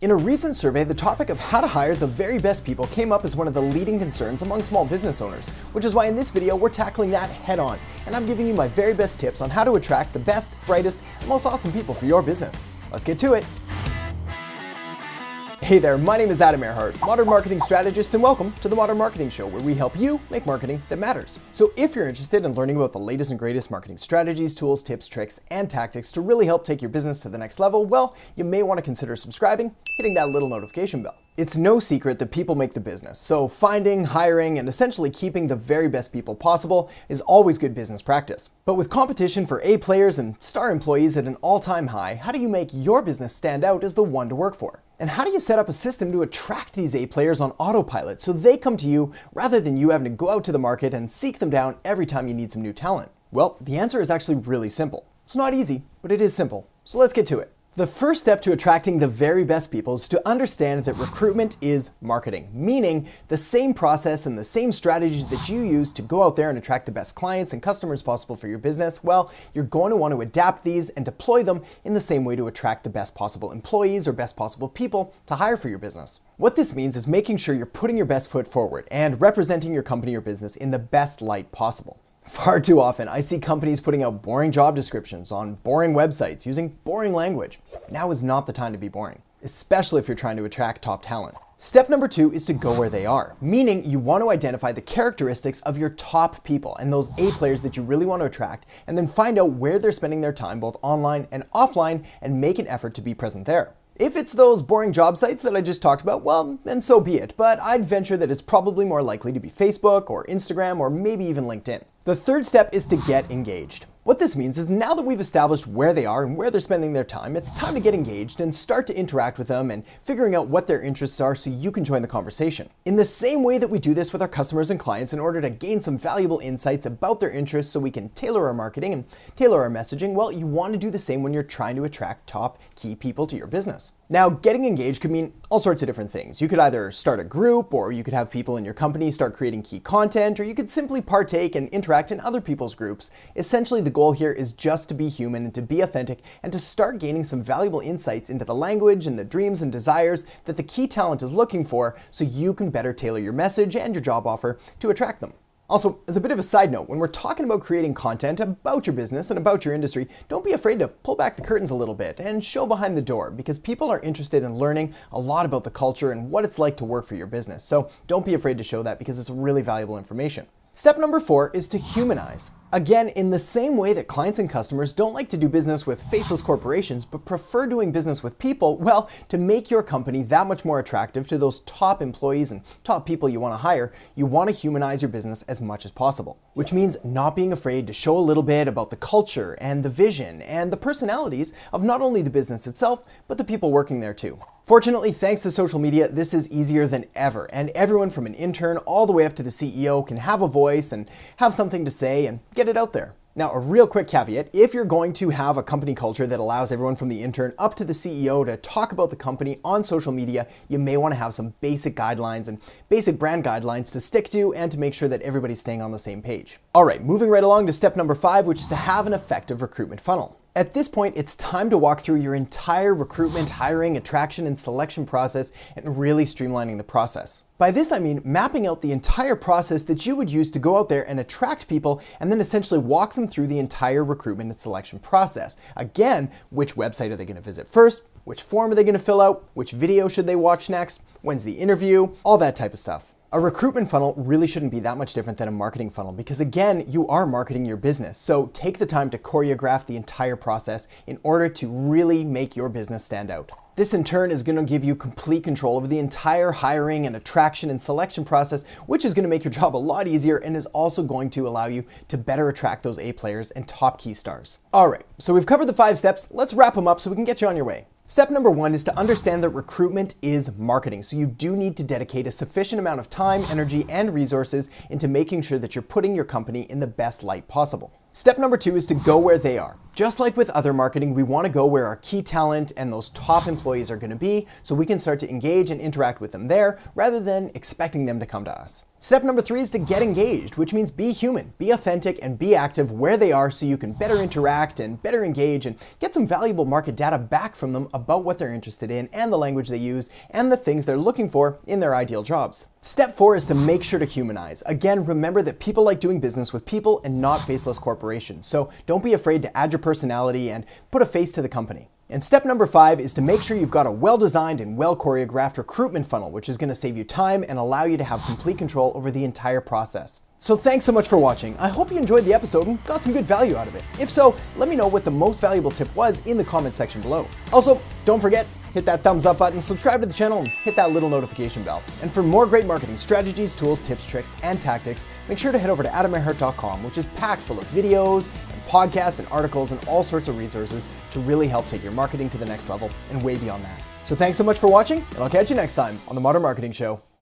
In a recent survey, the topic of how to hire the very best people came up as one of the leading concerns among small business owners, which is why in this video we're tackling that head on, and I'm giving you my very best tips on how to attract the best, brightest, and most awesome people for your business. Let's get to it. Hey there, my name is Erhart, Modern Marketing Strategist, and welcome to the Modern Marketing Show, where we help you make marketing that matters. So if you're interested in learning about the latest and greatest marketing strategies, tools, tips, tricks, and tactics to really help take your business to the next level, well, you may want to consider subscribing, hitting that little notification bell. It's no secret that people make the business, so finding, hiring, and essentially keeping the very best people possible is always good business practice. But with competition for A players and star employees at an all-time high, how do you make your business stand out as the one to work for? And how do you set up a system to attract these A players on autopilot so they come to you rather than you having to go out to the market and seek them down every time you need some new talent? Well, the answer is actually really simple. It's not easy, but it is simple. So let's get to it. The first step to attracting the very best people is to understand that recruitment is marketing, meaning the same process and the same strategies that you use to go out there and attract the best clients and customers possible for your business, well, you're going to want to adapt these and deploy them in the same way to attract the best possible employees or best possible people to hire for your business. What this means is making sure you're putting your best foot forward and representing your company or business in the best light possible. Far too often, I see companies putting out boring job descriptions on boring websites using boring language. Now is not the time to be boring, especially if you're trying to attract top talent. Step number 2 is to go where they are, meaning you want to identify the characteristics of your top people and those A players that you really want to attract, and then find out where they're spending their time both online and offline and make an effort to be present there. If it's those boring job sites that I just talked about, well, then so be it, but I'd venture that it's probably more likely to be Facebook or Instagram or maybe even LinkedIn. The third step is to get engaged. What this means is now that we've established where they are and where they're spending their time, it's time to get engaged and start to interact with them and figuring out what their interests are so you can join the conversation. In the same way that we do this with our customers and clients in order to gain some valuable insights about their interests so we can tailor our marketing and tailor our messaging, well, you want to do the same when you're trying to attract top key people to your business. Now, getting engaged could mean all sorts of different things. You could either start a group, or you could have people in your company start creating key content, or you could simply partake and interact in other people's groups. Essentially, the goal here is just to be human and to be authentic and to start gaining some valuable insights into the language and the dreams and desires that the key talent is looking for so you can better tailor your message and your job offer to attract them. Also, as a bit of a side note, when we're talking about creating content about your business and about your industry, don't be afraid to pull back the curtains a little bit and show behind the door, because people are interested in learning a lot about the culture and what it's like to work for your business. So don't be afraid to show that, because it's really valuable information. Step number 4 is to humanize. Again, in the same way that clients and customers don't like to do business with faceless corporations, but prefer doing business with people, well, to make your company that much more attractive to those top employees and top people you want to hire, you want to humanize your business as much as possible. Which means not being afraid to show a little bit about the culture and the vision and the personalities of not only the business itself, but the people working there too. Fortunately, thanks to social media, this is easier than ever, and everyone from an intern all the way up to the CEO can have a voice and have something to say and get it out there. Now, a real quick caveat, if you're going to have a company culture that allows everyone from the intern up to the CEO to talk about the company on social media, you may want to have some basic guidelines and basic brand guidelines to stick to and to make sure that everybody's staying on the same page. All right, moving right along to step number 5, which is to have an effective recruitment funnel. At this point, it's time to walk through your entire recruitment, hiring, attraction, and selection process and really streamlining the process. By this, I mean mapping out the entire process that you would use to go out there and attract people and then essentially walk them through the entire recruitment and selection process. Again, which website are they going to visit first? Which form are they going to fill out? Which video should they watch next? When's the interview? All that type of stuff. A recruitment funnel really shouldn't be that much different than a marketing funnel, because again, you are marketing your business. So take the time to choreograph the entire process in order to really make your business stand out. This in turn is going to give you complete control over the entire hiring and attraction and selection process, which is going to make your job a lot easier and is also going to allow you to better attract those A players and top key stars. All right, so we've covered the 5 steps. Let's wrap them up so we can get you on your way. Step number 1 is to understand that recruitment is marketing, so you do need to dedicate a sufficient amount of time, energy, and resources into making sure that you're putting your company in the best light possible. Step number 2 is to go where they are. Just like with other marketing, we want to go where our key talent and those top employees are going to be so we can start to engage and interact with them there rather than expecting them to come to us. Step number 3 is to get engaged, which means be human, be authentic, and be active where they are so you can better interact and better engage and get some valuable market data back from them about what they're interested in and the language they use and the things they're looking for in their ideal jobs. Step 4 is to make sure to humanize. Again, remember that people like doing business with people and not faceless corporations, so don't be afraid to add your personality and put a face to the company. And step number 5 is to make sure you've got a well-designed and well-choreographed recruitment funnel, which is going to save you time and allow you to have complete control over the entire process. So thanks so much for watching. I hope you enjoyed the episode and got some good value out of it. If so, let me know what the most valuable tip was in the comment section below. Also, don't forget, hit that thumbs up button, subscribe to the channel, and hit that little notification bell. And for more great marketing strategies, tools, tips, tricks, and tactics, make sure to head over to AdamErhart.com, which is packed full of videos, podcasts and articles and all sorts of resources to really help take your marketing to the next level and way beyond that. So thanks so much for watching, and I'll catch you next time on The Modern Marketing Show.